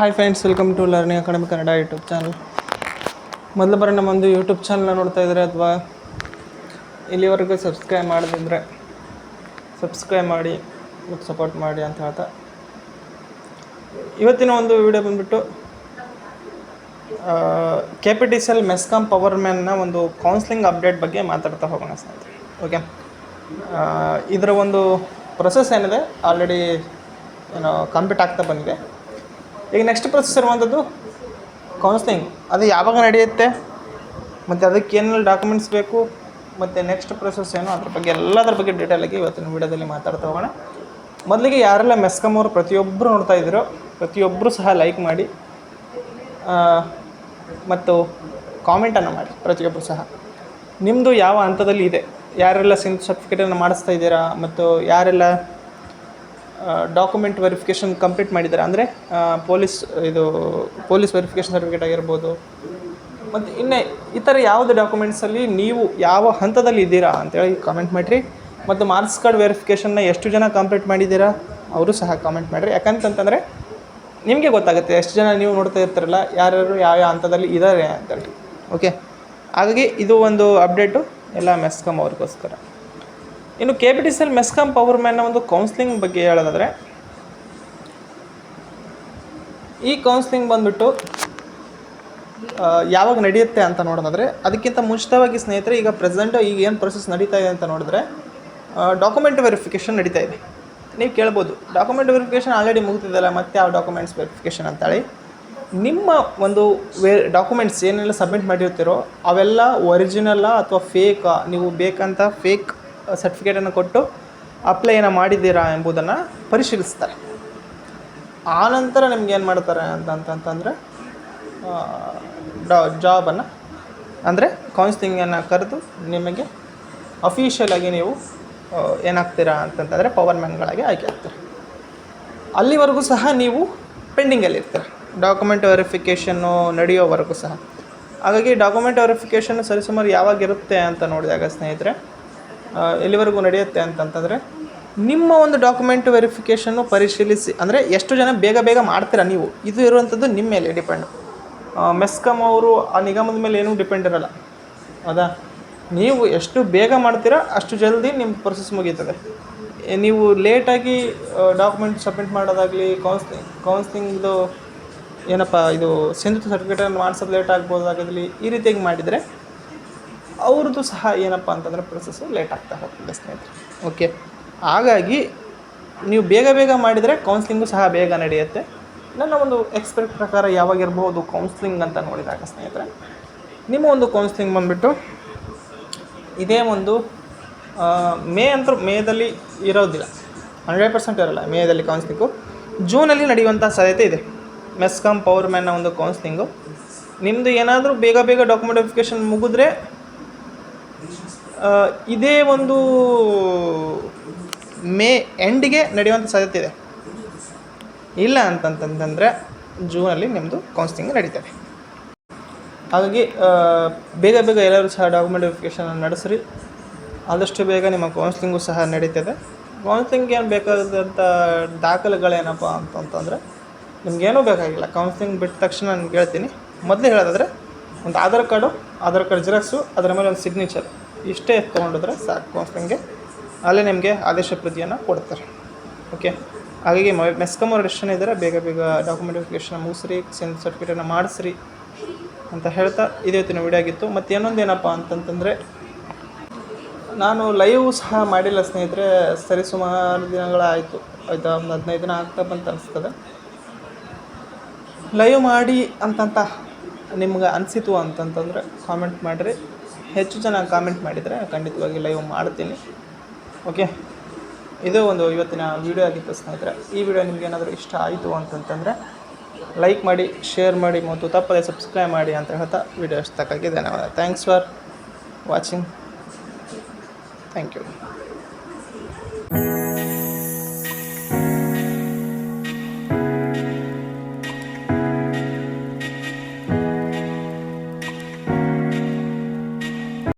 Hi friends, welcome to learning academy Kannada YouTube channel. ಮೊದಲು ಬರೋ ನಮ್ಮೊಂದು YouTube ಚಾನಲ್ನ ನೋಡ್ತಾ ಇದ್ದರೆ ಅಥವಾ ಇಲ್ಲಿವರೆಗೂ ಸಬ್ಸ್ಕ್ರೈಬ್ ಮಾಡದಿದ್ದರೆ ಸಬ್ಸ್ಕ್ರೈಬ್ ಮಾಡಿ ಮತ್ತು ಸಪೋರ್ಟ್ ಮಾಡಿ ಅಂತ ಹೇಳ್ತಾ, ಇವತ್ತಿನ ಒಂದು ವಿಡಿಯೋ ಬಂದುಬಿಟ್ಟು KPTCL ಮೆಸ್ಕಾಂ ಪವರ್ ಮ್ಯಾನ್ನ ಒಂದು ಕೌನ್ಸ್ಲಿಂಗ್ ಅಪ್ಡೇಟ್ ಬಗ್ಗೆ ಮಾತಾಡ್ತಾ ಹೋಗೋಣ ಸ್ನೇಹಿತರೆ. ಓಕೆ, ಇದರ ಒಂದು ಪ್ರೊಸೆಸ್ ಏನಿದೆ ಆಲ್ರೆಡಿ ಕಂಪ್ಲೀಟ್ ಆಗ್ತಾ ಬಂದಿದೆ. ಈಗ ನೆಕ್ಸ್ಟ್ ಪ್ರೊಸೆಸ್ ಇರುವಂಥದ್ದು ಕೌನ್ಸ್ಲಿಂಗ್. ಅದು ಯಾವಾಗ ನಡೆಯುತ್ತೆ ಮತ್ತು ಅದಕ್ಕೆ ಏನೆಲ್ಲ ಡಾಕ್ಯುಮೆಂಟ್ಸ್ ಬೇಕು ಮತ್ತು ನೆಕ್ಸ್ಟ್ ಪ್ರೊಸೆಸ್ ಏನು, ಅದ್ರ ಬಗ್ಗೆ ಎಲ್ಲದರ ಬಗ್ಗೆ ಡೀಟೇಲಾಗಿ ಇವತ್ತಿನ ವೀಡಿಯೋದಲ್ಲಿ ಮಾತಾಡ್ತಾ ಹೋಗೋಣ. ಮೊದಲಿಗೆ ಯಾರೆಲ್ಲ ಮೆಸ್ಕಾಂ ಅವರು ಪ್ರತಿಯೊಬ್ಬರು ನೋಡ್ತಾ ಇದ್ದೀರೋ ಪ್ರತಿಯೊಬ್ಬರು ಸಹ ಲೈಕ್ ಮಾಡಿ ಮತ್ತು ಕಾಮೆಂಟನ್ನು ಮಾಡಿ. ಪ್ರತಿಯೊಬ್ಬರು ಸಹ ನಿಮ್ಮದು ಯಾವ ಹಂತದಲ್ಲಿ ಇದೆ, ಯಾರೆಲ್ಲ ಸರ್ಟಿಫಿಕೇಟನ್ನು ಮಾಡಿಸ್ತಾ ಇದ್ದೀರಾ ಮತ್ತು ಯಾರೆಲ್ಲ ಡಾಕ್ಯುಮೆಂಟ್ ವೆರಿಫಿಕೇಷನ್ ಕಂಪ್ಲೀಟ್ ಮಾಡಿದ್ದಾರೆ, ಅಂದರೆ ಪೊಲೀಸ್ ವೆರಿಫಿಕೇಷನ್ ಸರ್ಟಿಫಿಕೇಟ್ ಆಗಿರ್ಬೋದು, ಮತ್ತು ಇನ್ನೇ ಇತರ ಯಾವುದೇ ಡಾಕ್ಯುಮೆಂಟ್ಸಲ್ಲಿ ನೀವು ಯಾವ ಹಂತದಲ್ಲಿ ಇದ್ದೀರಾ ಅಂತೇಳಿ ಕಾಮೆಂಟ್ ಮಾಡಿರಿ. ಮತ್ತು ಮಾರ್ಕ್ಸ್ ಕಾರ್ಡ್ ವೆರಿಫಿಕೇಷನ್ನ ಎಷ್ಟು ಜನ ಕಂಪ್ಲೀಟ್ ಮಾಡಿದ್ದೀರಾ ಅವರು ಸಹ ಕಾಮೆಂಟ್ ಮಾಡಿರಿ. ಯಾಕಂತಂದರೆ ನಿಮಗೆ ಗೊತ್ತಾಗುತ್ತೆ ಎಷ್ಟು ಜನ ನೀವು ನೋಡ್ತಾ ಇರ್ತಾರಲ್ಲ ಯಾರ್ಯಾರು ಯಾವ ಹಂತದಲ್ಲಿ ಇದ್ದಾರೆ ಅಂತೇಳಿ. ಓಕೆ, ಹಾಗಾಗಿ ಇದು ಒಂದು ಅಪ್ಡೇಟು ಎಲ್ಲ ಮೆಸ್ಕಾಂ ಅವ್ರಿಗೋಸ್ಕರ. ಇನ್ನು KPTCL ಮೆಸ್ಕಾಂ ಪವರ್ ಮ್ಯಾನ್ನ ಒಂದು ಕೌನ್ಸ್ಲಿಂಗ್ ಬಗ್ಗೆ ಹೇಳೋದಾದರೆ, ಈ ಕೌನ್ಸ್ಲಿಂಗ್ ಬಂದುಬಿಟ್ಟು ಯಾವಾಗ ನಡೆಯುತ್ತೆ ಅಂತ ನೋಡೋದಾದರೆ, ಅದಕ್ಕಿಂತ ಮುಂಚಿತವಾಗಿ ಸ್ನೇಹಿತರೆ, ಈಗ ಪ್ರೆಸೆಂಟು ಈಗ ಏನು ಪ್ರೊಸೆಸ್ ನಡೀತಾ ಇದೆ ಅಂತ ನೋಡಿದ್ರೆ ಡಾಕ್ಯುಮೆಂಟ್ ವೆರಿಫಿಕೇಷನ್ ನಡೀತಾ ಇದೆ. ನೀವು ಕೇಳ್ಬೋದು, ಡಾಕ್ಯುಮೆಂಟ್ ವೆರಿಫಿಕೇಷನ್ ಆಲ್ರೆಡಿ ಮುಗ್ದಿದ್ದಲ್ಲ ಮತ್ತು ಯಾವ ಡಾಕ್ಯುಮೆಂಟ್ಸ್ ವೆರಿಫಿಕೇಷನ್ ಅಂತೇಳಿ. ನಿಮ್ಮ ಒಂದು ಡಾಕ್ಯುಮೆಂಟ್ಸ್ ಏನೆಲ್ಲ ಸಬ್ಮಿಟ್ ಮಾಡಿರ್ತೀರೋ ಅವೆಲ್ಲ ಒರಿಜಿನಲ್ಲ ಅಥವಾ ಫೇಕಾ, ನೀವು ಬೇಕಂತ ಫೇಕ್ ಸರ್ಟಿಫಿಕೇಟನ್ನು ಕೊಟ್ಟು ಅಪ್ಲೈನ ಮಾಡಿದ್ದೀರಾ ಎಂಬುದನ್ನು ಪರಿಶೀಲಿಸ್ತಾರೆ. ಆನಂತರ ನಿಮ್ಗೆ ಏನು ಮಾಡ್ತಾರೆ ಅಂತಂತಂದರೆ ಜಾಬನ್ನು ಅಂದರೆ ಕೌನ್ಸ್ಲಿಂಗನ್ನು ಕರೆದು ನಿಮಗೆ ಅಫಿಷಿಯಲಾಗಿ ನೀವು ಏನಾಗ್ತೀರಾ ಅಂತಂತಂದರೆ ಪವರ್ ಮ್ಯಾನ್ಗಳಾಗಿ ಆಯ್ಕೆ ಆಗ್ತೀರಾ. ಅಲ್ಲಿವರೆಗೂ ಸಹ ನೀವು ಪೆಂಡಿಂಗಲ್ಲಿರ್ತೀರ ಡಾಕ್ಯುಮೆಂಟ್ ವೆರಿಫಿಕೇಷನ್ನು ನಡೆಯೋವರೆಗೂ ಸಹ. ಹಾಗಾಗಿ ಡಾಕ್ಯುಮೆಂಟ್ ವೆರಿಫಿಕೇಷನ್ನು ಸರಿಸುಮಾರು ಯಾವಾಗಿರುತ್ತೆ ಅಂತ ನೋಡಿದಾಗ ಸ್ನೇಹಿತರೆ, ಎಲ್ಲಿವರೆಗೂ ನಡೆಯುತ್ತೆ ಅಂತಂತಂದರೆ, ನಿಮ್ಮ ಒಂದು ಡಾಕ್ಯುಮೆಂಟ್ ವೆರಿಫಿಕೇಷನ್ನು ಪರಿಶೀಲಿಸಿ, ಅಂದರೆ ಎಷ್ಟು ಜನ ಬೇಗ ಮಾಡ್ತೀರಾ ನೀವು, ಇದು ಇರುವಂಥದ್ದು ನಿಮ್ಮ ಮೇಲೆ ಡಿಪೆಂಡು. ಮೆಸ್ಕಾಂ ಅವರು ಆ ನಿಗಮದ ಮೇಲೆ ಏನೂ ಡಿಪೆಂಡ್ ಇರೋಲ್ಲ. ಹೌದಾ, ನೀವು ಎಷ್ಟು ಬೇಗ ಮಾಡ್ತೀರಾ ಅಷ್ಟು ಜಲ್ದಿ ನಿಮ್ಮ ಪ್ರೊಸೆಸ್ ಮುಗೀತದೆ. ನೀವು ಲೇಟಾಗಿ ಡಾಕ್ಯುಮೆಂಟ್ ಸಬ್ಮಿಟ್ ಮಾಡೋದಾಗಲಿ, ಕೌನ್ಸ್ಲಿಂಗ್ದು ಏನಪ್ಪ ಇದು ಸಿಂಧುತ್ವ ಸರ್ಟಿಫಿಕೇಟನ್ನು ಮಾಡಿಸೋದು ಲೇಟ್ ಆಗ್ಬೋದಾಗಲಿ, ಈ ರೀತಿಯಾಗಿ ಮಾಡಿದರೆ ಅವ್ರದ್ದು ಸಹ ಏನಪ್ಪ ಅಂತಂದರೆ ಪ್ರೊಸೆಸ್ಸು ಲೇಟ್ ಆಗ್ತಾ ಹೋಗ್ತದೆ ಸ್ನೇಹಿತರೆ. ಓಕೆ, ಹಾಗಾಗಿ ನೀವು ಬೇಗ ಮಾಡಿದರೆ ಕೌನ್ಸ್ಲಿಂಗು ಸಹ ಬೇಗ ನಡೆಯುತ್ತೆ. ನನ್ನ ಒಂದು ಎಕ್ಸ್ಪೆಕ್ಟ್ ಪ್ರಕಾರ ಯಾವಾಗಿರ್ಬೋದು ಕೌನ್ಸ್ಲಿಂಗ್ ಅಂತ ನೋಡಿದಾಗ ಸ್ನೇಹಿತರೆ, ನಿಮ್ಮ ಒಂದು ಕೌನ್ಸ್ಲಿಂಗ್ ಬಂದುಬಿಟ್ಟು ಇದೇ ಒಂದು ಮೇದಲ್ಲಿ ಇರೋದಿಲ್ಲ, 100% ಇರೋಲ್ಲ. ಮೇದಲ್ಲಿ ಕೌನ್ಸ್ಲಿಂಗು ಜೂನಲ್ಲಿ ನಡೆಯುವಂಥ ಸಾಧ್ಯತೆ ಇದೆ. ಮೆಸ್ಕಾಂ ಪವರ್ ಮ್ಯಾನ್ನ ಒಂದು ಕೌನ್ಸ್ಲಿಂಗು ನಿಮ್ಮದು ಏನಾದರೂ ಬೇಗ ಡಾಕ್ಯುಮೆಂಟ್ ವೆರಿಫಿಕೇಷನ್ ಮುಗಿದ್ರೆ ಇದೇ ಒಂದು ಮೇ ಎಂಡಿಗೆ ನಡೆಯುವಂಥ ಸಾಧ್ಯತೆ ಇದೆ. ಇಲ್ಲ ಅಂತಂತಂದರೆ ಜೂನಲ್ಲಿ ನಿಮ್ಮದು ಕೌನ್ಸ್ಲಿಂಗ್ ನಡೀತದೆ. ಹಾಗಾಗಿ ಬೇಗ ಎಲ್ಲರೂ ಸಹ ಡಾಕ್ಯುಮೆಂಟ್ ವೆರಿಫಿಕೇಷನ್ ನಡೆಸ್ರಿ. ಆದಷ್ಟು ಬೇಗ ನಿಮ್ಮ ಕೌನ್ಸ್ಲಿಂಗು ಸಹ ನಡೀತದೆ. ಕೌನ್ಸ್ಲಿಂಗ್ ಏನು ಬೇಕಾದಂಥ ದಾಖಲೆಗಳೇನಪ್ಪ ಅಂತಂದರೆ, ನಿಮಗೇನೂ ಬೇಕಾಗಿಲ್ಲ. ಕೌನ್ಸ್ಲಿಂಗ್ ಬಿಟ್ಟ ತಕ್ಷಣ ನಾನು ಹೇಳ್ತೀನಿ. ಮೊದಲೇ ಹೇಳೋದಾದರೆ ಒಂದು ಆಧಾರ್ ಕಾರ್ಡ್ ಜೆರಾಕ್ಸು, ಅದರ ಮೇಲೆ ಒಂದು ಸಿಗ್ನೇಚರ್, ಇಷ್ಟೇ ತೊಗೊಂಡಿದ್ರೆ ಸಾಕು ಕೌನ್ಸ್ಲಿಂಗ್ಗೆ. ಅಲ್ಲೇ ನಿಮಗೆ ಆದೇಶ ಪ್ರತಿಯನ್ನು ಕೊಡ್ತಾರೆ. ಓಕೆ, ಹಾಗಾಗಿ ಮೆಸ್ಕಾಂ ಅವ್ರು ಎಷ್ಟು ಜನ ಇದ್ದಾರೆ ಬೇಗ ಡಾಕ್ಯುಮೆಂಟ್ ವೆರಿಫಿಕೇಷನ್ ಮುಗಿಸ್ರಿ, ಸರ್ಟಿಫಿಕೇಟನ್ನು ಮಾಡಿಸ್ರಿ ಅಂತ ಹೇಳ್ತಾ ಇವತ್ತಿನ ವಿಡಿಯೋ ಆಗಿತ್ತು. ಮತ್ತು ಏನಪ್ಪ ಅಂತಂತಂದರೆ, ನಾನು ಲೈವ್ ಸಹ ಮಾಡಿಲ್ಲ ಸ್ನೇಹಿತರೆ, ಸರಿಸುಮಾರು ದಿನಗಳಾಯಿತು. ಆಯಿತಾ, ಒಂದು 15 ದಿನ ಆಗ್ತಾ ಬಂತ ಅನಿಸ್ತದೆ. ಲೈವ್ ಮಾಡಿ ಅಂತಂತ ನಿಮ್ಗೆ ಅನಿಸಿತು ಅಂತಂತಂದರೆ ಕಾಮೆಂಟ್ ಮಾಡಿರಿ. ಹೆಚ್ಚು ಜನ ಕಾಮೆಂಟ್ ಮಾಡಿದರೆ ಖಂಡಿತವಾಗಿ ಲೈವ್ ಮಾಡ್ತೀನಿ. ಓಕೆ, ಇದು ಒಂದು ಇವತ್ತಿನ ವಿಡಿಯೋ ಆಗಿತ್ತು ಸ್ನೇಹಿತರೆ. ಈ ವಿಡಿಯೋ ನಿಮ್ಗೆ ಏನಾದರೂ ಇಷ್ಟ ಆಯಿತು ಅಂತಂತಂದರೆ ಲೈಕ್ ಮಾಡಿ, ಶೇರ್ ಮಾಡಿ ಮತ್ತು ತಪ್ಪದೆ ಸಬ್ಸ್ಕ್ರೈಬ್ ಮಾಡಿ ಅಂತ ಹೇಳ್ತಾ ವಿಡಿಯೋ ಇಷ್ಟಕ್ಕಾಗಿ ಧನ್ಯವಾದ. Thanks for watching. Thank you.